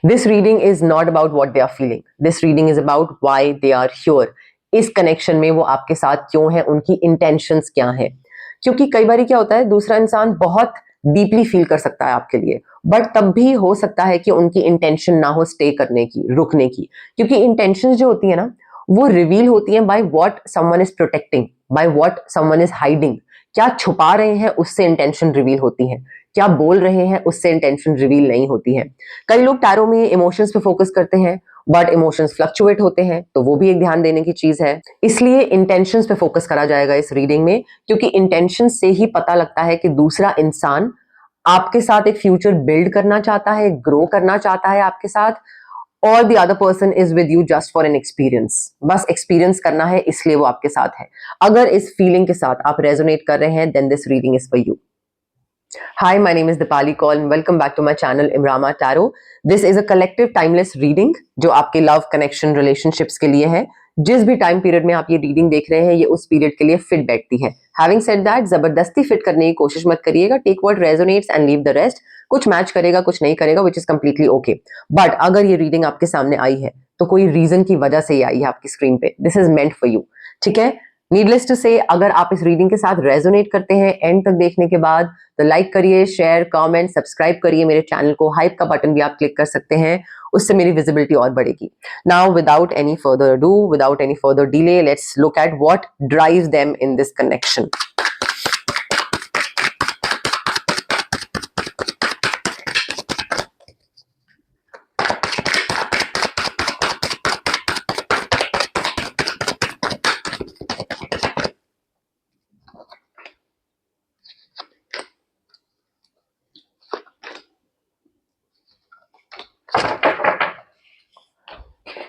This reading is not about what they are feeling, this reading is about why they are here. इस connection में वो आपके साथ क्यों है, उनकी इंटेंशंस क्या है। क्योंकि कई बार क्या होता है, दूसरा इंसान बहुत डीपली फील कर सकता है आपके लिए, बट तब भी हो सकता है कि उनकी इंटेंशन ना हो स्टे करने की, रुकने की। क्योंकि इंटेंशंस जो होती है ना, वो रिवील होती है by what someone is protecting, by what someone is hiding. क्या छुपा रहे हैं उससे इंटेंशन रिवील होती है, क्या बोल रहे हैं उससे इंटेंशन रिवील नहीं होती है। कई लोग टैरो में इमोशंस पे फोकस करते हैं, बट इमोशंस फ्लक्चुएट होते हैं, तो वो भी एक ध्यान देने की चीज है। इसलिए इंटेंशंस पे फोकस करा जाएगा इस रीडिंग में, क्योंकि इंटेंशन से ही पता लगता है कि दूसरा इंसान आपके साथ एक फ्यूचर बिल्ड करना चाहता है, ग्रो करना चाहता है आपके साथ, और the other person is with you just for an experience. बस एक्सपीरियंस करना है, इसलिए वो आपके साथ है। अगर इस फीलिंग के साथ आप रेजोनेट कर रहे हैं, then this reading is for you. Hi, my name is Dipali Kaul and welcome back to my channel Imrama Tarot. This is a collective timeless reading जो आपके लव कनेक्शन रिलेशनशिप्स के लिए है। जिस भी टाइम पीरियड में आप ये रीडिंग देख रहे हैं, ये उस पीरियड के लिए फिट बैठती है। हैविंग सेड दैट, जबरदस्ती फिट करने की कोशिश मत करिएगा। Take what resonates and leave the rest. कुछ मैच करेगा, कुछ नहीं करेगा, which is completely okay. But अगर ये रीडिंग आपके सामने आई है तो कोई रीजन की वजह से ही आई है आपकी स्क्रीन पे। This is meant for you, ठीक है। नीडलेस टू से, अगर आप इस रीडिंग के साथ रेजोनेट करते हैं एंड तक देखने के बाद, तो लाइक करिए, शेयर, कमेंट, सब्सक्राइब करिए मेरे चैनल को। हाइप का बटन भी आप क्लिक कर सकते हैं, उससे मेरी विजिबिलिटी और बढ़ेगी। Now without any further do, without any further delay, let's look at what drives them in this connection.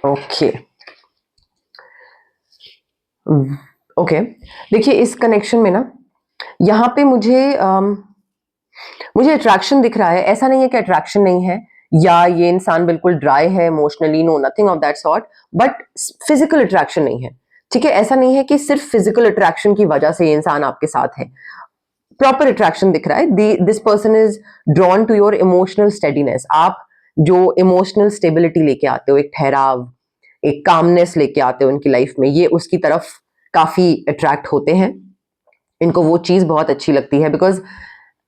Okay okay, देखिए इस कनेक्शन में ना, यहाँ पे मुझे अट्रैक्शन दिख रहा है। ऐसा नहीं है कि अट्रैक्शन नहीं है या ये इंसान बिल्कुल ड्राई है emotionally, no, nothing of that sort. But physical attraction नहीं है, ठीक है। ऐसा नहीं है कि सिर्फ फिजिकल अट्रैक्शन की वजह से ये इंसान आपके साथ है। प्रॉपर अट्रैक्शन दिख रहा है। This person is drawn to your emotional steadiness. आप जो इमोशनल स्टेबिलिटी लेके आते हो, एक ठहराव, एक कामनेस लेके आते हो इनकी लाइफ में, ये उसकी तरफ काफी अट्रैक्ट होते हैं। इनको वो चीज बहुत अच्छी लगती है बिकॉज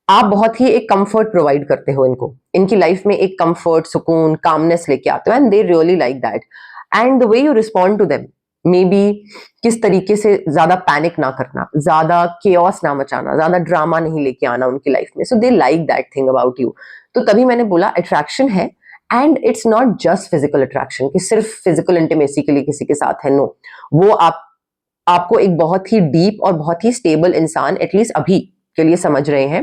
आप बहुत ही एक कंफर्ट प्रोवाइड करते हो इनको। इनकी लाइफ में एक कंफर्ट, सुकून, कामनेस लेके आते हो and they really like that. And the way you respond to them, may be किस तरीके से, ज्यादा पैनिक ना करना, ज्यादा केओस ना मचाना, ज्यादा ड्रामा नहीं लेके आना उनकी लाइफ में। So they like that thing about you. तो तभी मैंने बोला अट्रैक्शन है, and it's not just physical attraction कि सिर्फ फिजिकल इंटीमेसी के लिए किसी के साथ है, नो। वो आपको एक बहुत ही डीप और बहुत ही स्टेबल इंसान एटलीस्ट अभी के लिए समझ रहे हैं।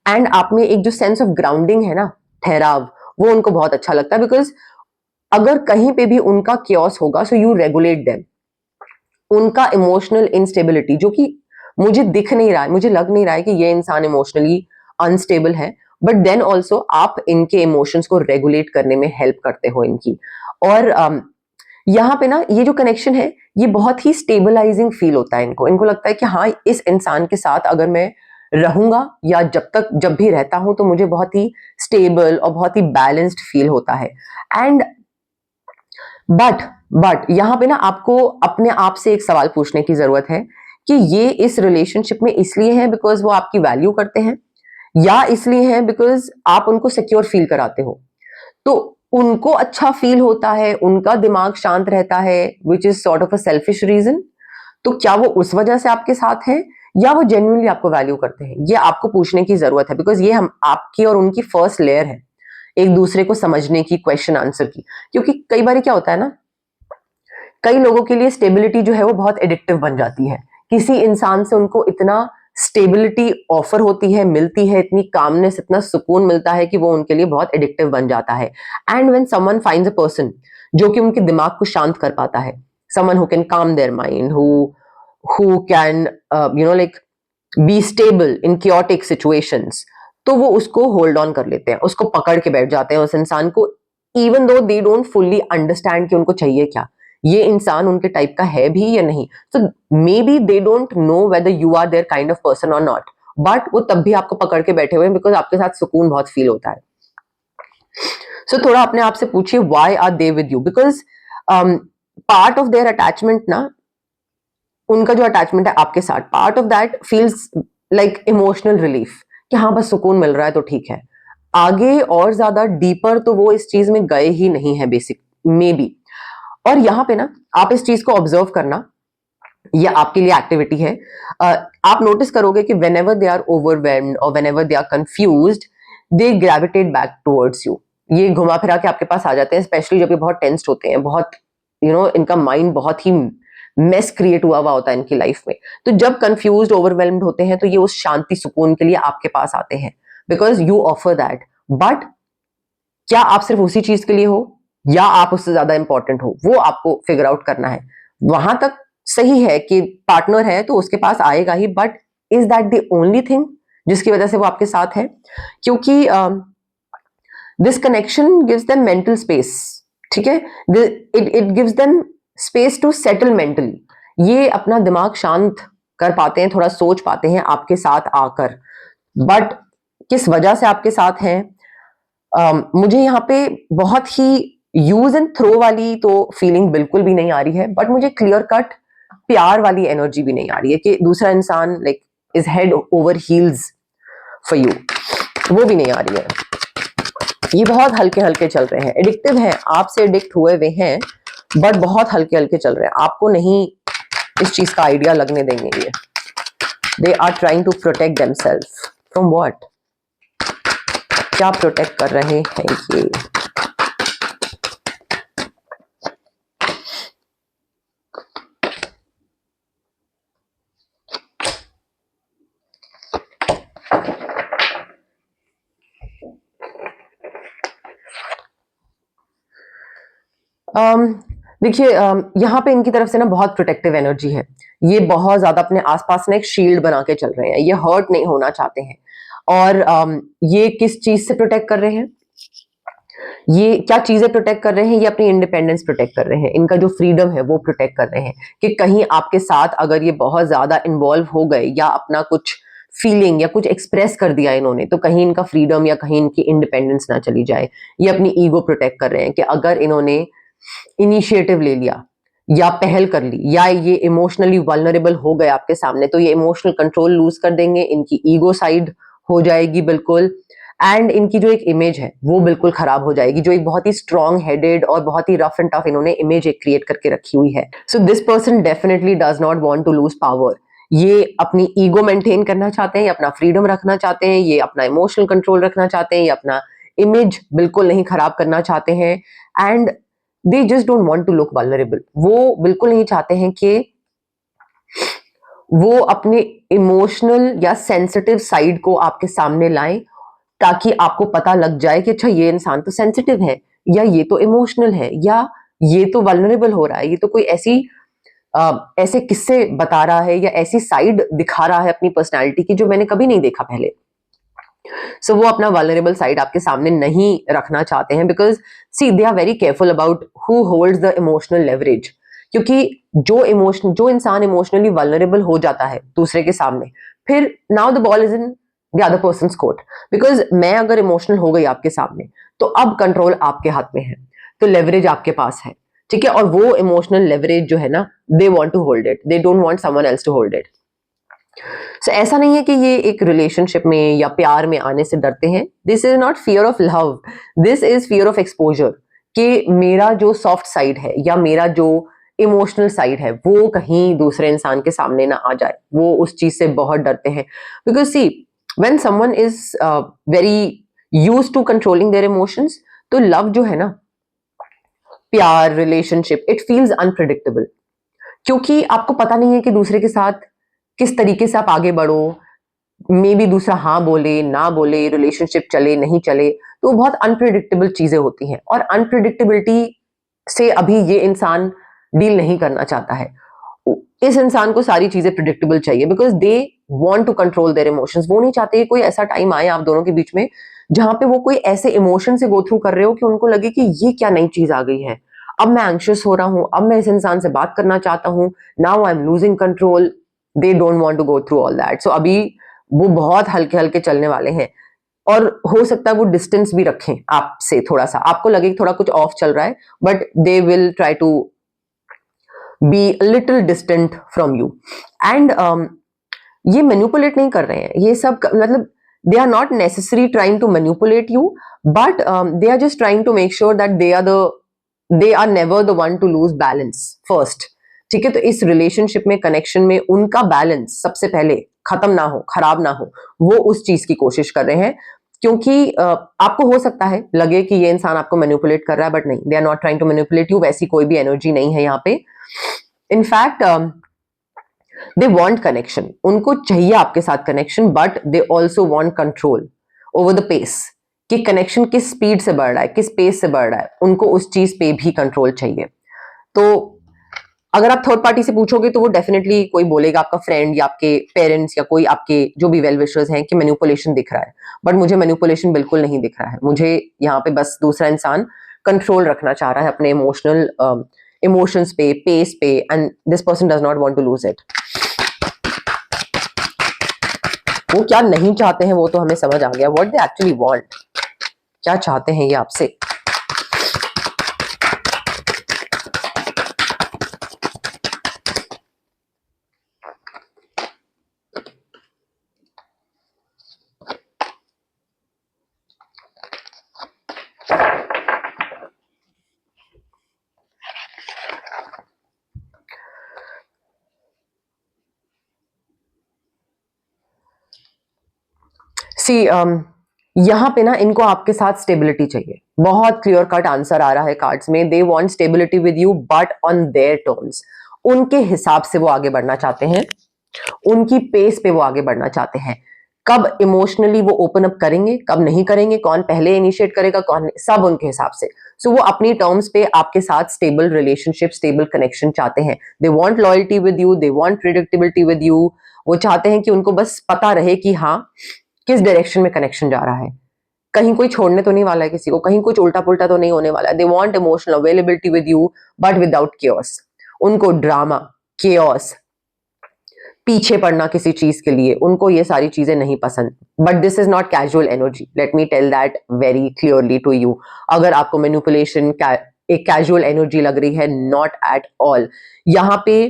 एंड आप में एक जो सेंस ऑफ ग्राउंडिंग है ना, ठहराव, वो उनको बहुत अच्छा लगता है। बिकॉज अगर कहीं पे भी उनका क्योस होगा, सो यू रेगुलेट देम। उनका इमोशनल इंस्टेबिलिटी, जो कि मुझे दिख नहीं रहा है, मुझे लग नहीं रहा है कि ये इंसान इमोशनली अनस्टेबल है, बट देन ऑल्सो आप इनके इमोशंस को रेगुलेट करने में हेल्प करते हो इनकी। और यहाँ पे ना ये जो कनेक्शन है, ये बहुत ही स्टेबलाइजिंग फील होता है इनको। इनको लगता है कि हाँ, इस इंसान के साथ अगर मैं रहूंगा या जब भी रहता हूं, तो मुझे बहुत ही स्टेबल और बहुत ही बैलेंस्ड फील होता है। एंड बट यहाँ पे ना आपको अपने आप से एक सवाल पूछने की जरूरत है कि ये इस रिलेशनशिप में इसलिए है बिकॉज वो आपकी वैल्यू करते हैं, या इसलिए है बिकॉज आप उनको सिक्योर फील कराते हो। तो उनको अच्छा फील होता है, उनका दिमाग शांत रहता है, which is sort of a selfish reason. तो क्या वो उस वजह से आपके साथ हैं, या वो जेन्युइनली आपको वैल्यू करते हैं? ये आपको पूछने की जरूरत है, बिकॉज ये हम आपकी और उनकी फर्स्ट लेयर है एक दूसरे को समझने की, क्वेश्चन आंसर की। क्योंकि कई बार क्या होता है ना, कई लोगों के लिए स्टेबिलिटी जो है वो बहुत एडिक्टिव बन जाती है। किसी इंसान से उनको इतना स्टेबिलिटी ऑफर होती है, मिलती है, इतनी कामनेस, इतना सुकून मिलता है कि वो उनके लिए बहुत एडिक्टिव बन जाता है। And when someone finds a person जो कि उनके दिमाग को शांत कर पाता है, समवन हु कैन काम their mind, who can like be stable in chaotic situations, तो वो उसको होल्ड ऑन कर लेते हैं, उसको पकड़ के बैठ जाते हैं उस इंसान को, even though they don't fully understand कि उनको चाहिए क्या, ये इंसान उनके टाइप का है भी या नहीं। तो maybe they don't know whether you are their kind of person और नॉट, बट वो तब भी आपको पकड़ के बैठे हुए हैं बिकॉज आपके साथ सुकून बहुत फील होता है। सो थोड़ा अपने आप से पूछिए why are they with you, because part of their attachment ना, उनका जो अटैचमेंट है आपके साथ, part of that feels like emotional relief, कि हाँ बस सुकून मिल रहा है तो ठीक है, आगे और ज्यादा डीपर तो वो इस चीज में गए ही नहीं है बेसिक मे बी। और यहाँ पे ना आप इस चीज को ऑब्जर्व करना, ये आपके लिए एक्टिविटी है। आप नोटिस करोगे कि whenever they are overwhelmed और whenever they are confused, they gravitate back towards you. ये घुमा फिरा के आपके पास आ जाते हैं, स्पेशली जब ये बहुत टेंस्ड होते हैं, बहुत इनका माइंड बहुत ही मेस क्रिएट हुआ होता है इनकी लाइफ में। तो जब कंफ्यूज्ड ओवरवेल्म्ड होते हैं तो ये उस शांति सुकून के लिए आपके पास आते हैं, because you offer that. But क्या आप सिर्फ उसी चीज के लिए हो या आप उससे ज्यादा इंपॉर्टेंट हो, वो आपको फिगर आउट करना है। वहां तक सही है कि पार्टनर है तो उसके पास आएगा ही, but is that the only thing जिसकी वजह से वो आपके साथ है? क्योंकि this connection gives them mental space, ठीक है, it gives them space to settle mentally. ये अपना दिमाग शांत कर पाते हैं, थोड़ा सोच पाते हैं आपके साथ आकर। बट किस वजह से आपके साथ हैं, मुझे यहाँ पे बहुत ही यूज एंड थ्रो वाली तो फीलिंग बिल्कुल भी नहीं आ रही है, बट मुझे क्लियर कट प्यार वाली एनर्जी भी नहीं आ रही है कि दूसरा इंसान like is head over heels for you, वो भी नहीं आ रही है। ये बहुत हल्के हल्के चल रहे हैं, एडिक्टिव हैं, आपसे एडिक्ट हुए हुए हैं, बट बहुत हल्के हल्के चल रहे हैं, आपको नहीं इस चीज का आइडिया लगने देंगे ये। They are trying to protect themselves from what? क्या प्रोटेक्ट कर रहे हैं ये? देखिए, यहाँ पे इनकी तरफ से ना बहुत प्रोटेक्टिव एनर्जी है, ये बहुत ज्यादा अपने आसपास ना एक शील्ड बना के चल रहे हैं, ये हर्ट नहीं होना चाहते हैं। और ये किस चीज से प्रोटेक्ट कर रहे हैं, ये क्या चीजें प्रोटेक्ट कर रहे हैं? ये अपनी इंडिपेंडेंस प्रोटेक्ट कर रहे हैं, इनका जो फ्रीडम है वो प्रोटेक्ट कर रहे हैं कि कहीं आपके साथ अगर ये बहुत ज्यादा इन्वॉल्व हो गए या अपना कुछ फीलिंग या कुछ एक्सप्रेस कर दिया इन्होंने, तो कहीं इनका फ्रीडम या कहीं इनकी इंडिपेंडेंस ना चली जाए। ये अपनी ईगो प्रोटेक्ट कर रहे हैं कि अगर इन्होंने इनिशिएटिव ले लिया या पहल कर ली या ये इमोशनली वल्नरेबल हो गए आपके सामने, तो ये इमोशनल कंट्रोल लूज कर देंगे, इनकी ईगो साइड हो जाएगी बिल्कुल, एंड इनकी जो एक इमेज है वो बिल्कुल खराब हो जाएगी, जो एक बहुत ही स्ट्रॉन्ग हेडेड और बहुत ही रफ एंड टफ इन्होंने इमेज एक क्रिएट करके रखी हुई है। So this person definitely does not want to lose power. ये अपनी ईगो मेंटेन करना चाहते हैं, ये अपना फ्रीडम रखना चाहते हैं, ये अपना इमोशनल कंट्रोल रखना चाहते हैं, ये अपना इमेज बिल्कुल नहीं खराब करना चाहते हैं, and they just don't want to look vulnerable. वो बिल्कुल नहीं चाहते हैं कि वो अपने इमोशनल या सेंसिटिव साइड को आपके सामने लाएं, ताकि आपको पता लग जाए कि अच्छा ये इंसान तो सेंसिटिव है, या ये तो इमोशनल है, या ये तो वल्नरेबल हो रहा है, ये तो कोई ऐसे किस्से बता रहा है या ऐसी साइड दिखा रहा है अपनी पर्सनालिटी की जो मैंने कभी नहीं देखा पहले। सो वो अपना वल्नरेबल साइड आपके सामने नहीं रखना चाहते हैं, because see they are very careful about who holds the emotional leverage. क्योंकि जो इंसान इमोशनली वल्नरेबल हो जाता है दूसरे के सामने, फिर now the ball is in the other persons court. Because मैं अगर इमोशनल हो गई आपके सामने, तो अब कंट्रोल आपके हाथ में है, तो लेवरेज आपके पास है, ठीक है। और वो इमोशनल लेवरेज जो है ना, they want to hold it, they don't want someone else to hold it. So ऐसा नहीं है कि ये एक रिलेशनशिप में या प्यार में आने से डरते हैं। This is not fear of love, this is fear of exposure, कि मेरा जो सॉफ्ट साइड है या मेरा जो इमोशनल साइड है वो कहीं दूसरे इंसान के सामने ना आ जाए, वो उस चीज से बहुत डरते हैं। Because see when someone is very used to controlling their emotions, तो लव जो है ना, प्यार, रिलेशनशिप, इट फील्स अनप्रिडिक्टेबल, क्योंकि आपको पता नहीं है कि दूसरे के साथ किस तरीके से आप आगे बढ़ो, मे बी दूसरा हाँ बोले ना बोले, रिलेशनशिप चले नहीं चले, तो बहुत अनप्रिडिक्टेबल चीजें होती हैं, और अनप्रिडिक्टेबिलिटी से अभी ये इंसान डील नहीं करना चाहता है। इस इंसान को सारी चीजें प्रिडिक्टेबल चाहिए, because they want to control their emotions. वो नहीं चाहते कि कोई ऐसा टाइम आए आप दोनों के बीच में जहां पे वो कोई ऐसे इमोशन से गो थ्रू कर रहे हो कि उनको लगे कि ये क्या नई चीज आ गई है, अब मैं एंग्शियस हो रहा हूं, अब मैं इस इंसान से बात करना चाहता हूं, now I am losing control. They don't want to go through all that. So अभी वो बहुत हल्के हल्के चलने वाले हैं। और हो सकता है वो डिस्टेंस भी रखें आपसे, थोड़ा सा आपको लगे थोड़ा कुछ ऑफ चल रहा है, but they will try to be little distant from you. And ये मैनिपुलेट नहीं कर रहे हैं, ये सब मतलब they are not necessary trying to manipulate you, but they are just trying to make sure that they are never the one to lose balance first. ठीक है, तो इस रिलेशनशिप में, कनेक्शन में उनका बैलेंस सबसे पहले खत्म ना हो, खराब ना हो, वो उस चीज की कोशिश कर रहे हैं। क्योंकि आपको हो सकता है लगे कि ये इंसान आपको मैनिपुलेट कर रहा है, बट नहीं, they are not trying to manipulate you, वैसी कोई भी एनर्जी नहीं है यहाँ पे। इनफैक्ट दे वॉन्ट कनेक्शन, उनको चाहिए आपके साथ connection, but they also want control over the pace, कि कनेक्शन किस स्पीड से बढ़ रहा है, किस पेस से बढ़ रहा है, उनको उस चीज पे भी कंट्रोल चाहिए। तो अगर आप थर्ड पार्टी से पूछोगे तो वो डेफिनेटली कोई बोलेगा, आपका फ्रेंड या आपके पेरेंट्स या कोई आपके जो भी वेल विशर्स हैं, कि मैनिपुलेशन दिख रहा है, बट मुझे मैनिपुलेशन बिल्कुल नहीं दिख रहा है। मुझे यहाँ पे बस दूसरा इंसान कंट्रोल रखना चाह रहा है अपने इमोशनल इमोशंस पे, पेस पे, and this person does not want to lose it. वो क्या नहीं चाहते हैं वो तो हमें समझ आ गया, व्हाट दे एक्चुअली वांट, क्या चाहते हैं ये आपसे। सी यहाँ पे ना इनको आपके साथ स्टेबिलिटी चाहिए, बहुत क्लियर कट आंसर आ रहा है कार्ड्स में। They want stability with you but on their terms, उनके हिसाब से वो आगे बढ़ना चाहते हैं, उनकी पेस पे वो आगे बढ़ना चाहते हैं। कब इमोशनली वो ओपन अप करेंगे, कब नहीं करेंगे, कौन पहले इनिशिएट करेगा, कौन नहीं, सब उनके हिसाब से। सो वो अपनी टर्म्स पे आपके साथ स्टेबल रिलेशनशिप, स्टेबल कनेक्शन चाहते हैं। They want loyalty with you, they want predictability with you. वो चाहते हैं कि उनको बस पता रहे कि हाँ किस डायरेक्शन में कनेक्शन जा रहा है, कहीं कोई छोड़ने तो नहीं वाला है किसी को, कहीं कुछ उल्टा पुल्टा तो नहीं होने वाला है। They want emotional availability with you but without chaos. उनको ड्रामा, केओस, पीछे पड़ना किसी चीज के लिए, उनको ये सारी चीजें नहीं पसंद। But this is not casual energy, let me tell that very clearly to you. अगर आपको मैनिपुलेशन एक कैजुअल एनर्जी लग रही है, नॉट एट ऑल। यहाँ पे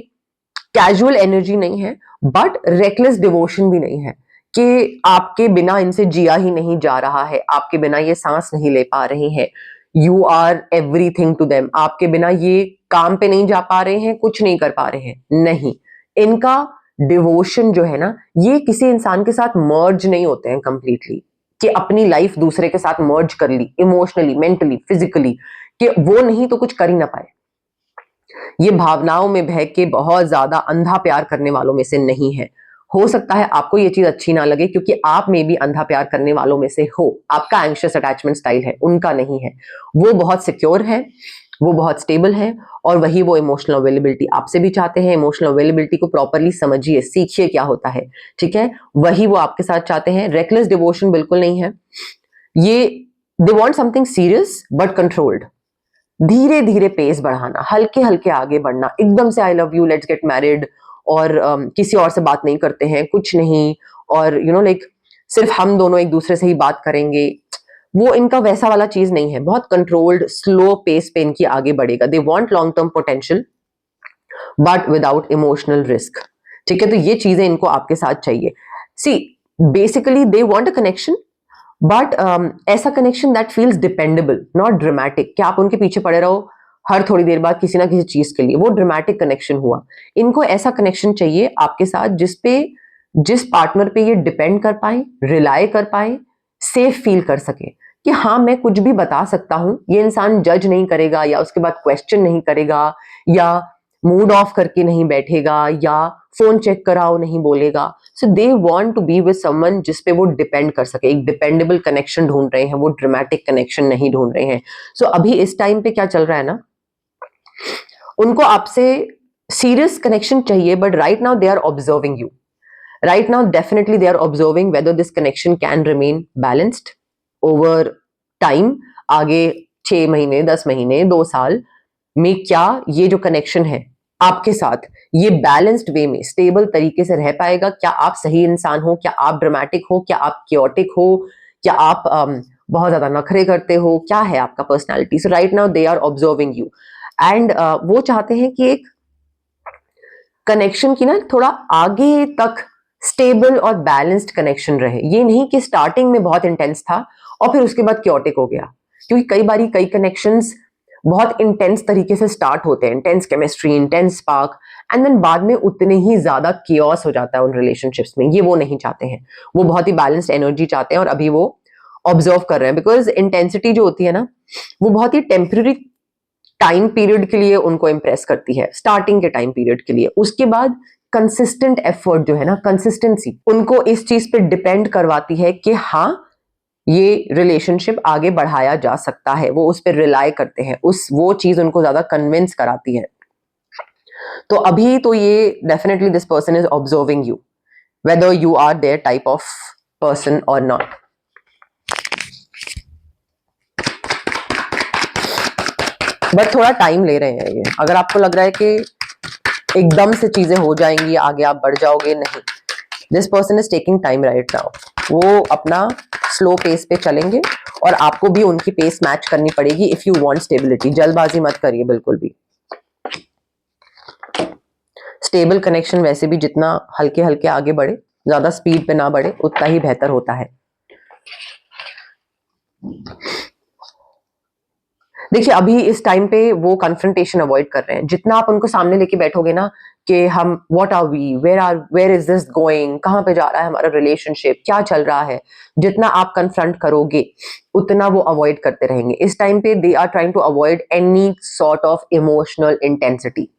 कैजुअल एनर्जी नहीं है, बट रेकलेस डिवोशन भी नहीं है, कि आपके बिना इनसे जिया ही नहीं जा रहा है, आपके बिना ये सांस नहीं ले पा रहे हैं। You are everything to them, आपके बिना ये काम पे नहीं जा पा रहे हैं, कुछ नहीं कर पा रहे हैं, नहीं। इनका डिवोशन जो है ना, ये किसी इंसान के साथ मर्ज नहीं होते हैं कंप्लीटली, कि अपनी लाइफ दूसरे के साथ मर्ज कर ली इमोशनली, मेंटली, फिजिकली, कि वो नहीं तो कुछ कर ही ना पाए। ये भावनाओं में बह के बहुत ज्यादा अंधा प्यार करने वालों में से नहीं है। हो सकता है आपको ये चीज अच्छी ना लगे, क्योंकि आप में भी अंधा प्यार करने वालों में से हो, आपका एंग्शियस अटैचमेंट स्टाइल है, उनका नहीं है। वो बहुत सिक्योर है, वो बहुत स्टेबल है, और वही वो इमोशनल अवेलेबिलिटी आपसे भी चाहते हैं। इमोशनल अवेलेबिलिटी को प्रॉपरली समझिए, सीखिए क्या होता है, ठीक है। वही वो आपके साथ चाहते हैं। रेकलेस डिवोशन बिल्कुल नहीं है ये। They want something serious but controlled, धीरे धीरे पेस बढ़ाना, हल्के हल्के आगे बढ़ना, एकदम से I love you, let's get married, और किसी और से बात नहीं करते हैं, कुछ नहीं, और यू नो लाइक सिर्फ हम दोनों एक दूसरे से ही बात करेंगे, वो इनका वैसा वाला चीज नहीं है। बहुत कंट्रोल्ड स्लो पेस पे इनकी आगे बढ़ेगा। They want long term potential but without emotional risk, ठीक है। तो ये चीजें इनको आपके साथ चाहिए। See basically they want a connection, but ऐसा connection that feels dependable, not dramatic, कि आप उनके पीछे पड़े रहो हर थोड़ी देर बाद किसी ना किसी चीज के लिए, वो ड्रामेटिक कनेक्शन हुआ। इनको ऐसा कनेक्शन चाहिए आपके साथ जिस पार्टनर पे ये डिपेंड कर पाए, रिलाय कर पाए, सेफ फील कर सके, कि हाँ मैं कुछ भी बता सकता हूं, ये इंसान जज नहीं करेगा, या उसके बाद क्वेश्चन नहीं करेगा, या मूड ऑफ करके नहीं बैठेगा, या फोन चेक कराओ नहीं बोलेगा। So they want to be with someone जिस पे वो डिपेंड कर सके, एक डिपेंडेबल कनेक्शन ढूंढ रहे हैं, वो ड्रामेटिक कनेक्शन नहीं ढूंढ रहे हैं। सो अभी इस टाइम पे क्या चल रहा है ना, उनको आपसे सीरियस कनेक्शन चाहिए, but right now they are observing you. Right now definitely they are observing whether this connection can remain balanced over time. आगे 6 महीने, 10 महीने, 2 साल में क्या ये जो कनेक्शन है आपके साथ, ये बैलेंस्ड वे में स्टेबल तरीके से रह पाएगा? क्या आप सही इंसान हो, क्या आप ड्रामेटिक हो, क्या आप क्योटिक हो, क्या आप बहुत ज्यादा नखरे करते हो, क्या है आपका personality. So right now they are observing you and वो चाहते हैं कि एक कनेक्शन की ना थोड़ा आगे तक स्टेबल और बैलेंस्ड कनेक्शन रहे। ये नहीं कि स्टार्टिंग में बहुत इंटेंस था और फिर उसके बाद क्योटिक हो गया, क्योंकि कई बारी कई कनेक्शंस बहुत इंटेंस तरीके से स्टार्ट होते हैं, intense chemistry, intense spark, and then बाद में उतने ही ज्यादा कियोस हो जाता है उन रिलेशनशिप्स में। ये वो नहीं चाहते हैं, वो बहुत ही बैलेंस्ड एनर्जी चाहते हैं और अभी वो ऑब्जर्व कर रहे हैं। बिकॉज इंटेंसिटी जो होती है ना, वो बहुत ही टेम्पररी टाइम पीरियड के लिए उनको इंप्रेस करती है, स्टार्टिंग के टाइम पीरियड के लिए। उसके बाद कंसिस्टेंट एफर्ट जो है ना, कंसिस्टेंसी उनको इस चीज पे डिपेंड करवाती है कि हाँ ये रिलेशनशिप आगे बढ़ाया जा सकता है। वो उस पर रिलाय करते हैं, वो चीज उनको ज्यादा कन्विंस कराती है। तो अभी तो ये definitely this person is observing you, whether you are their type of person और नॉट। बट थोड़ा टाइम ले रहे हैं ये। अगर आपको लग रहा है कि एकदम से चीजें हो जाएंगी, आगे आप बढ़ जाओगे, नहीं। This person is taking time right now. वो अपना स्लो पेस पे चलेंगे और आपको भी उनकी पेस मैच करनी पड़ेगी इफ यू वांट स्टेबिलिटी। जल्दबाजी मत करिए बिल्कुल भी। स्टेबल कनेक्शन वैसे भी जितना हल्के हल्के आगे बढ़े, ज्यादा स्पीड पे ना बढ़े, उतना ही बेहतर होता है। देखिए अभी इस टाइम पे वो कन्फ्रंटेशन अवॉइड कर रहे हैं। जितना आप उनको सामने लेके बैठोगे ना कि हम what are we, where is this going, कहां पे जा रहा है हमारा रिलेशनशिप, क्या चल रहा है, जितना आप कन्फ्रंट करोगे उतना वो अवॉइड करते रहेंगे। इस टाइम पे they are trying to avoid any sort of emotional intensity.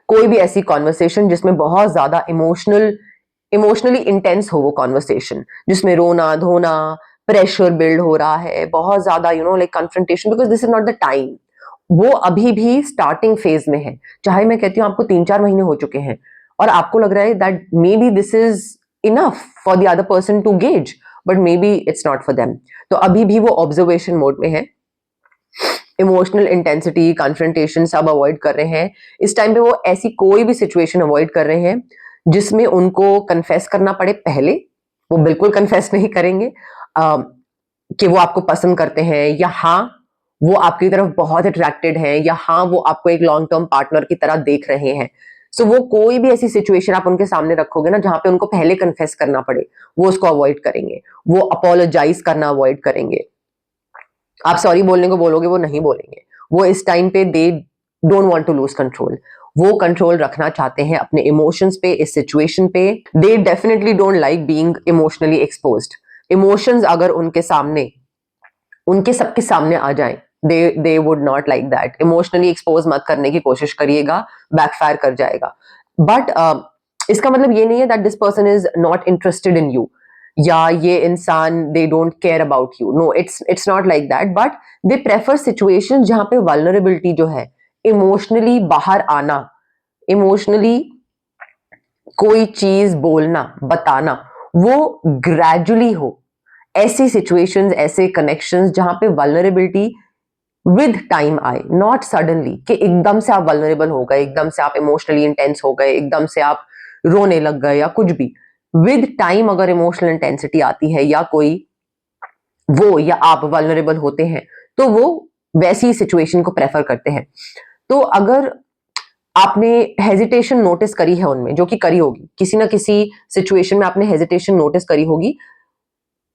कोई भी ऐसी कॉन्वर्सेशन जिसमें बहुत ज्यादा इमोशनली इंटेंस हो, वो कॉन्वर्सेशन जिसमें रोना धोना, प्रेशर बिल्ड हो रहा है, बहुत ज्यादा like confrontation, because this is not the time. वो अभी भी स्टार्टिंग फेज में है। चाहे मैं कहती हूँ आपको 3-4 महीने हो चुके हैं और आपको लग रहा है that maybe this is enough for the other person to gauge, but maybe it's not for them. तो अभी भी वो ऑब्जर्वेशन मोड में है। इमोशनल इंटेंसिटी, कन्फ्रंटेशन सब अवॉइड कर रहे हैं। इस टाइम पे वो ऐसी कोई भी सिचुएशन अवॉइड कर रहे हैं जिसमें उनको कन्फेस करना पड़े पहले। वो बिल्कुल कन्फेस नहीं करेंगे कि वो आपको पसंद करते हैं, या हाँ वो आपकी तरफ बहुत अट्रैक्टेड हैं, या हाँ वो आपको एक लॉन्ग टर्म पार्टनर की तरह देख रहे हैं। सो वो कोई भी ऐसी सिचुएशन आप उनके सामने रखोगे ना जहां पे उनको पहले कन्फेस करना पड़े, वो उसको अवॉइड करेंगे। वो अपोलोजाइज करना अवॉइड करेंगे। आप सॉरी बोलने को बोलोगे, वो नहीं बोलेंगे। वो इस टाइम पे they don't want to lose control. वो कंट्रोल रखना चाहते हैं अपने इमोशंस पे, इस सिचुएशन पे। They definitely don't like being emotionally exposed. Emotions अगर उनके सामने, उनके सबके सामने आ जाए, they would not like that. Emotionally expose मत करने की कोशिश करिएगा, बैकफायर कर जाएगा। बट इसका मतलब ये नहीं है that this person is not interested in you, या ये इंसान they don't care about you. No, it's not like that. But they prefer situations जहां पे वल्नरेबिलिटी जो है, इमोशनली बाहर आना, इमोशनली कोई चीज बोलना, बताना, वो ग्रेजुअली हो। ऐसी सिचुएशंस, ऐसे कनेक्शंस जहां पे वल्नरेबिलिटी विद टाइम आए, नॉट सडनली कि एकदम से आप वल्नरेबल हो गए, एकदम से आप इमोशनली इंटेंस हो गए, एकदम से आप रोने लग गए या कुछ भी। विद टाइम अगर इमोशनल इंटेंसिटी आती है या कोई वो या आप वल्नरेबल होते हैं, तो वो वैसी सिचुएशन को प्रेफर करते हैं। तो अगर आपने हेजिटेशन नोटिस करी है उनमें, जो कि करी होगी किसी ना किसी सिचुएशन में, आपने हेजिटेशन नोटिस करी होगी,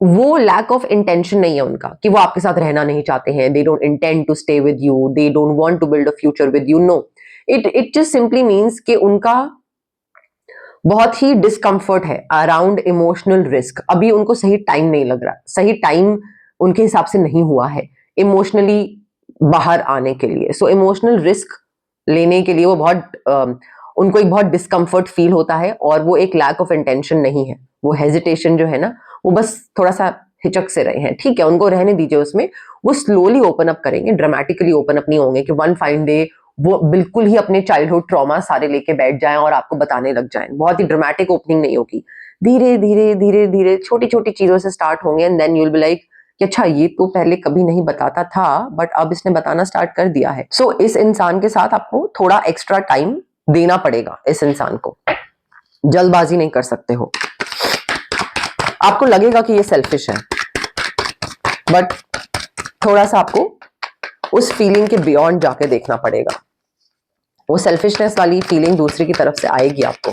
वो लैक ऑफ इंटेंशन नहीं है उनका कि वो आपके साथ रहना नहीं चाहते हैं। They don't intend to stay with you, they don't want to build a future with you. No, it just simply means कि उनका बहुत ही डिस्कंफर्ट है अराउंड इमोशनल रिस्क। अभी उनको सही टाइम नहीं लग रहा, सही टाइम उनके हिसाब से नहीं हुआ है इमोशनली बाहर आने के लिए। सो इमोशनल रिस्क लेने के लिए वो उनको एक बहुत डिस्कंफर्ट फील होता है, और वो एक लैक ऑफ इंटेंशन नहीं है। वो हेजिटेशन जो है ना, वो बस थोड़ा सा हिचक से रहे हैं। ठीक है, उनको रहने दीजिए उसमें। वो स्लोली ओपन अप करेंगे, ड्रामेटिकली ओपन अप नहीं होंगे कि वन फाइन डे वो बिल्कुल ही अपने चाइल्डहुड ट्रॉमा सारे लेके बैठ जाएं और आपको बताने लग जाएं। बहुत ही ड्रामेटिक ओपनिंग नहीं होगी। धीरे धीरे धीरे धीरे छोटी छोटी चीजों से स्टार्ट होंगे, and then you will be like कि अच्छा ये तो पहले कभी नहीं बताता था, बट अब इसने बताना स्टार्ट कर दिया है। सो इस इंसान के साथ आपको थोड़ा एक्स्ट्रा टाइम देना पड़ेगा। इस इंसान को जल्दबाजी नहीं कर सकते हो। आपको लगेगा कि ये सेल्फिश है, बट थोड़ा सा आपको उस फीलिंग के बियॉन्ड जाके देखना पड़ेगा। वो सेल्फिशनेस वाली फीलिंग दूसरे की तरफ से आएगी आपको,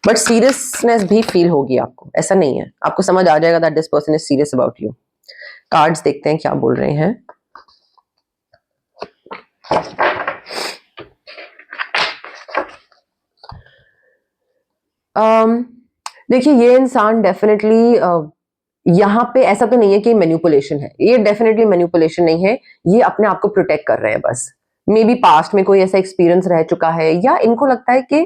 बट सीरियसनेस भी फील होगी आपको, ऐसा नहीं है, आपको समझ आ जाएगा that this person is serious about you. Cards देखते हैं क्या बोल रहे हैं। देखिए ये इंसान डेफिनेटली यहाँ पे ऐसा तो नहीं है कि मैनिपुलेशन है, ये डेफिनेटली मैनिपुलेशन नहीं है, ये अपने आप को प्रोटेक्ट कर रहे हैं बस। मे बी पास्ट में कोई ऐसा एक्सपीरियंस रह चुका है, या इनको लगता है कि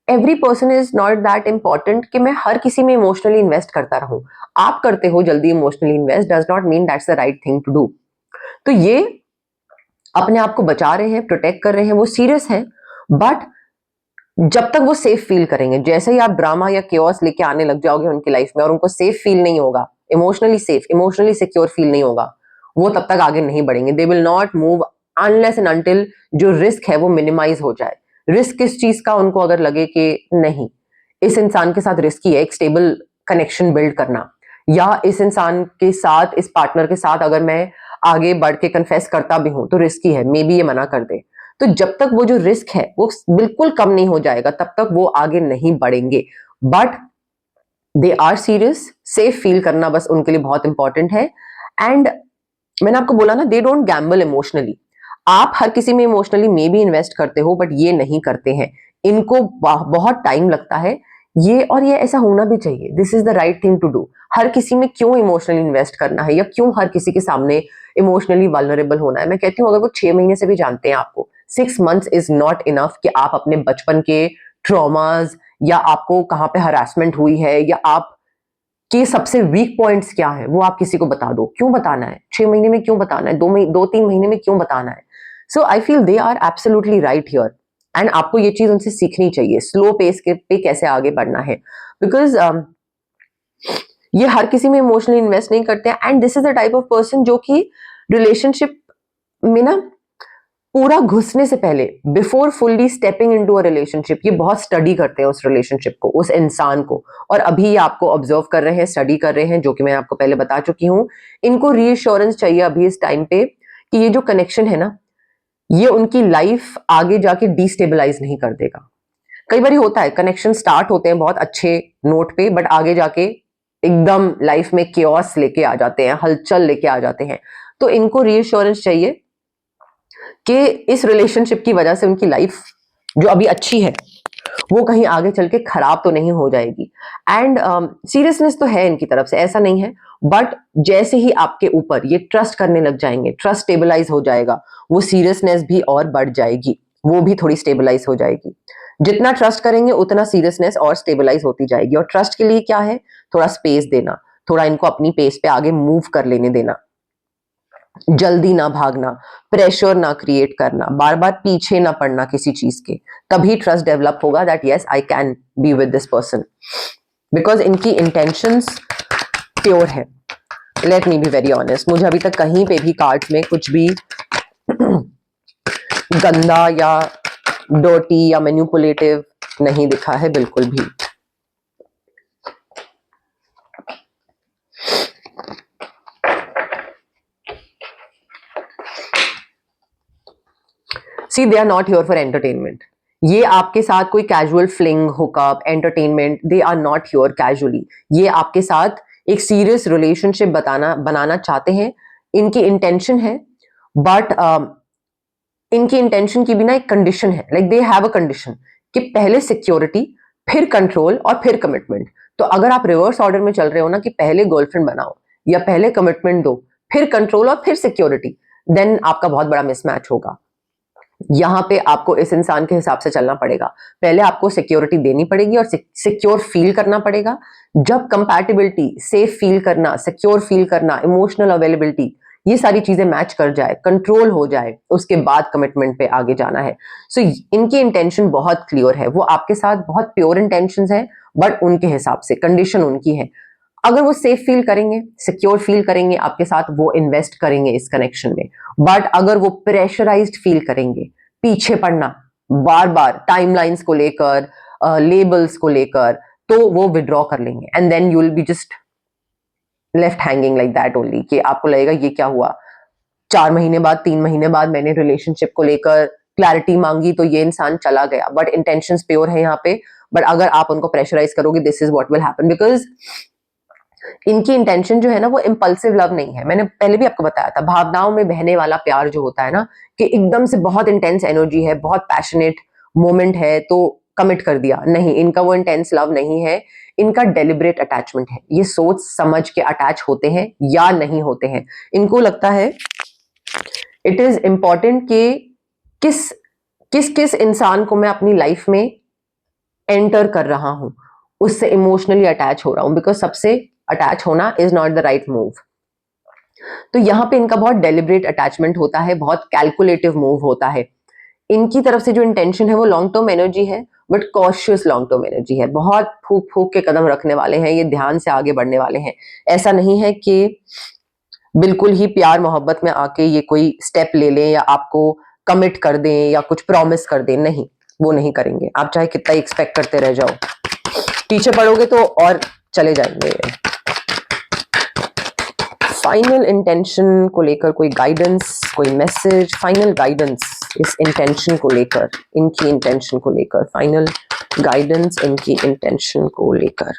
every person is not that important कि मैं हर किसी में इमोशनली इन्वेस्ट करता रहूं। आप करते हो जल्दी emotionally invest, does not mean that's the right thing to do. तो ये अपने आप को बचा रहे हैं, प्रोटेक्ट कर रहे हैं, वो सीरियस है, बट जब तक वो सेफ फील करेंगे, जैसे ही आप ड्रामा या केओस लेके आने लग जाओगे उनकी लाइफ में और उनको सेफ फील नहीं होगा, emotionally safe, emotionally secure feel नहीं होगा, वो तब तक आगे नहीं बढ़ेंगे। They will not move unless and until जो रिस्क है वो मिनिमाइज हो जाए। रिस्क किस चीज का उनको अगर लगे कि नहीं इस इंसान के साथ रिस्की है एक स्टेबल कनेक्शन बिल्ड करना, या इस इंसान के साथ, इस पार्टनर के साथ अगर मैं आगे बढ़ के कन्फेस करता भी हूं तो रिस्की है, मे बी ये मना कर दे। तो जब तक वो जो रिस्क है वो बिल्कुल कम नहीं हो जाएगा तब तक वो आगे नहीं बढ़ेंगे। But they are serious, safe feel करना बस उनके लिए बहुत इंपॉर्टेंट है। एंड मैंने आपको बोला ना, दे डोंट गैम्बल इमोशनली। आप हर किसी में इमोशनली मे बी इन्वेस्ट करते हो, बट ये नहीं करते हैं, इनको बहुत टाइम लगता है ये, और ये ऐसा होना भी चाहिए। This is the right thing to do. हर किसी में क्यों इमोशनली इन्वेस्ट करना है, या क्यों हर किसी के सामने इमोशनली वल्नरेबल होना है। मैं कहती हूँ अगर वो 6 महीने से भी जानते हैं आपको, 6 मंथ्स इज नॉट इनफ कि आप अपने बचपन के ट्रॉमाज, या आपको कहाँ पे हरासमेंट हुई है, या आप के सबसे वीक पॉइंट्स क्या है, वो आप किसी को बता दो। क्यों बताना है 6 महीने में, क्यों बताना है 2-3 महीने में, क्यों बताना है। So I feel they are absolutely right here, and आपको ये चीज उनसे सीखनी चाहिए, स्लो पेस के पे कैसे आगे बढ़ना है। बिकॉज ये हर किसी में इमोशनली इन्वेस्ट नहीं करते हैं, and this is the type of person जो कि रिलेशनशिप में ना पूरा घुसने से पहले, before fully stepping into a relationship, ये बहुत स्टडी करते हैं उस रिलेशनशिप को, उस इंसान को। और अभी ये आपको ऑब्जर्व कर रहे हैं, स्टडी कर रहे हैं, जो कि मैं आपको पहले बता चुकी हूं। इनको रीअश्योरेंस चाहिए अभी इस टाइम पे कि ये जो कनेक्शन है ना, ये उनकी लाइफ आगे जाके डिस्टेबलाइज नहीं कर देगा। कई बार होता है कनेक्शन स्टार्ट होते हैं बहुत अच्छे नोट पे, बट आगे जाके एकदम लाइफ में केओस लेके आ जाते हैं, हलचल लेके आ जाते हैं। तो इनको रीअश्योरेंस चाहिए कि इस रिलेशनशिप की वजह से उनकी लाइफ जो अभी अच्छी है वो कहीं आगे चल के खराब तो नहीं हो जाएगी। एंड सीरियसनेस तो है इनकी तरफ से, ऐसा नहीं है, बट जैसे ही आपके ऊपर ये ट्रस्ट करने लग जाएंगे, ट्रस्ट स्टेबलाइज हो जाएगा, वो सीरियसनेस भी और बढ़ जाएगी, वो भी थोड़ी स्टेबलाइज हो जाएगी। जितना ट्रस्ट करेंगे उतना सीरियसनेस और स्टेबलाइज होती जाएगी। और ट्रस्ट के लिए क्या है, थोड़ा स्पेस देना, थोड़ा इनको अपनी पेस पे आगे मूव कर लेने देना, जल्दी ना भागना, प्रेशर ना क्रिएट करना, बार बार पीछे ना पड़ना किसी चीज के, तभी ट्रस्ट डेवलप होगा that yes I can be with this person, because इनकी इंटेंशंस प्योर है। Let me be very honest, मुझे अभी तक कहीं पे भी कार्ड्स में कुछ भी गंदा या डर्टी या मैनिपुलेटिव नहीं दिखा है, बिल्कुल भी। See, they are not here for entertainment. ये आपके साथ कोई casual fling, hookup, entertainment, they are not here casually. ये आपके साथ एक सीरियस रिलेशनशिप बनाना चाहते हैं, इनकी इंटेंशन है। बट इनकी इंटेंशन की भी ना एक कंडीशन है, like they have a condition कि पहले सिक्योरिटी, फिर कंट्रोल और फिर कमिटमेंट। तो अगर आप रिवर्स ऑर्डर में चल रहे हो ना कि पहले गर्लफ्रेंड बनाओ, या पहले कमिटमेंट दो, फिर कंट्रोल और फिर सिक्योरिटी, देन आपका बहुत बड़ा मिसमैच होगा। यहाँ पे आपको इस इंसान के हिसाब से चलना पड़ेगा। पहले आपको सिक्योरिटी देनी पड़ेगी और सिक्योर फील करना पड़ेगा। जब कंपैटिबिलिटी, सेफ फील करना, सिक्योर फील करना, इमोशनल अवेलेबिलिटी, ये सारी चीजें मैच कर जाए, कंट्रोल हो जाए, उसके बाद कमिटमेंट पे आगे जाना है। सो इनकी इंटेंशन बहुत क्लियर है, वो आपके साथ बहुत प्योर इंटेंशंस है, बट उनके हिसाब से कंडीशन उनकी है। अगर वो सेफ फील करेंगे, सिक्योर फील करेंगे आपके साथ, वो इन्वेस्ट करेंगे इस कनेक्शन में। बट अगर वो प्रेशराइज्ड फील करेंगे, पीछे पड़ना बार बार टाइमलाइंस को लेकर, लेबल्स को लेकर, तो वो विड्रॉ कर लेंगे, and then you will be just left hanging like that only, कि आपको लगेगा ये क्या हुआ, 4 महीने बाद 3 महीने बाद मैंने रिलेशनशिप को लेकर क्लैरिटी मांगी तो ये इंसान चला गया, बट इंटेंशंस प्योर है यहाँ पे। बट अगर आप उनको प्रेशराइज करोगे, this is what will happen, because इनकी इंटेंशन जो है ना वो इम्पल्सिव लव नहीं है। मैंने पहले भी आपको बताया था, भावनाओं में बहने वाला प्यार जो होता है ना, कि एकदम से बहुत इंटेंस एनर्जी है, बहुत पैशनेट मोमेंट है तो कमिट कर दिया, नहीं, इनका वो इंटेंस लव नहीं है, इनका डेलिब्रेट अटैचमेंट है। ये सोच समझ के अटैच होते हैं या नहीं होते हैं। इनको लगता है इट इज इंपॉर्टेंट कि किस किस किस इंसान को मैं अपनी लाइफ में एंटर कर रहा हूं, उससे इमोशनली अटैच हो रहा हूं, बिकॉज सबसे अटैच होना is not the right move. तो यहां पे इनका बहुत डेलिब्रेट अटैचमेंट होता है, बहुत कैलकुलेटिव मूव होता है। इनकी तरफ से जो इंटेंशन है वो लॉन्ग टर्म एनर्जी है, but cautious long term energy है। बहुत फूक फूक के कदम रखने वाले हैं, ये ध्यान से आगे बढ़ने वाले हैं। ऐसा नहीं है कि बिल्कुल ही प्यार मोहब्बत में आके ये कोई स्टेप ले लें या आपको कमिट कर दें या कुछ प्रॉमिस कर दें, नहीं, वो नहीं करेंगे। आप चाहे कितना ही एक्सपेक्ट करते रह जाओ, पीछे पड़ोगे तो और चले जाएंगे। फाइनल इंटेंशन को लेकर कोई गाइडेंस, कोई मैसेज, फाइनल गाइडेंस इस इंटेंशन को लेकर, इनकी इंटेंशन को लेकर, फाइनल गाइडेंस इनकी इंटेंशन को लेकर।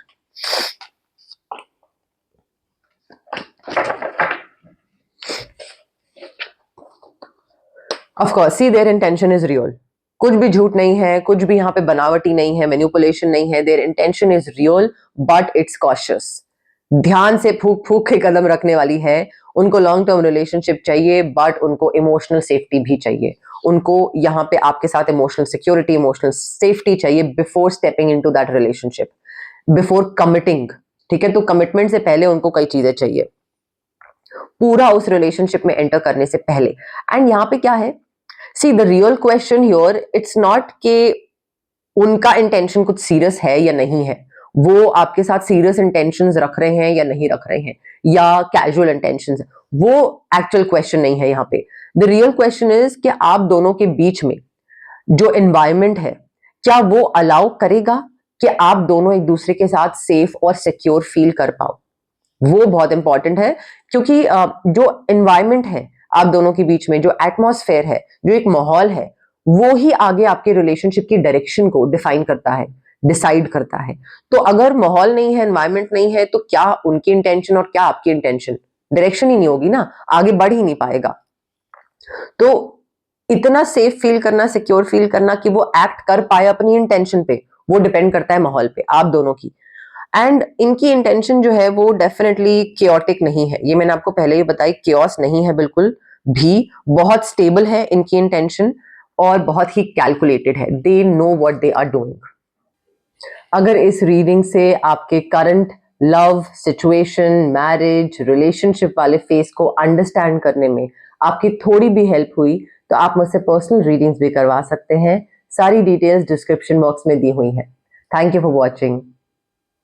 Of course, see their intention is real. कुछ भी झूठ नहीं है, कुछ भी यहाँ पे बनावटी नहीं है, मैनिपुलेशन नहीं है। There intention is real but it's cautious. ध्यान से फूक फूक के कदम रखने वाली है। उनको लॉन्ग टर्म रिलेशनशिप चाहिए, बट उनको इमोशनल सेफ्टी भी चाहिए। उनको यहाँ पे आपके साथ इमोशनल सिक्योरिटी, इमोशनल सेफ्टी चाहिए before stepping into that relationship, before committing. ठीक है, तो कमिटमेंट से पहले उनको कई चीजें चाहिए, पूरा उस रिलेशनशिप में एंटर करने से पहले। एंड यहाँ पे क्या है, see the real question here, it's not कि उनका इंटेंशन कुछ सीरियस है या नहीं है, वो आपके साथ सीरियस इंटेंशंस रख रहे हैं या नहीं रख रहे हैं, या कैजुअल इंटेंशंस, वो एक्चुअल क्वेश्चन नहीं है यहाँ पे। द रियल क्वेश्चन इज कि आप दोनों के बीच में जो एनवायरमेंट है, क्या वो अलाउ करेगा कि आप दोनों एक दूसरे के साथ सेफ और सिक्योर फील कर पाओ। वो बहुत इंपॉर्टेंट है, क्योंकि जो एनवायरमेंट है आप दोनों के बीच में, जो एटमॉस्फेयर है, जो एक माहौल है, वो ही आगे आपके रिलेशनशिप की डायरेक्शन को डिफाइन करता है, डिसाइड करता है। तो अगर माहौल नहीं है, एनवायरमेंट नहीं है, तो क्या उनकी इंटेंशन और क्या आपकी इंटेंशन, डायरेक्शन ही नहीं होगी ना, आगे बढ़ ही नहीं पाएगा। तो इतना सेफ फील करना, सिक्योर फील करना कि वो एक्ट कर पाए अपनी इंटेंशन पे, वो डिपेंड करता है माहौल पे, आप दोनों की। एंड इनकी इंटेंशन जो है वो डेफिनेटली केओटिक नहीं है, ये मैंने आपको पहले ही बताई, केओस नहीं है बिल्कुल भी। बहुत स्टेबल है इनकी इंटेंशन और बहुत ही कैलकुलेटेड है। They know what they are doing. अगर इस रीडिंग से आपके current love situation, marriage, relationship वाले फेस को अंडरस्टैंड करने में आपकी थोड़ी भी हेल्प हुई, तो आप मुझसे पर्सनल रीडिंग्स भी करवा सकते हैं। सारी डिटेल्स डिस्क्रिप्शन बॉक्स में दी हुई हैं। Thank you for watching.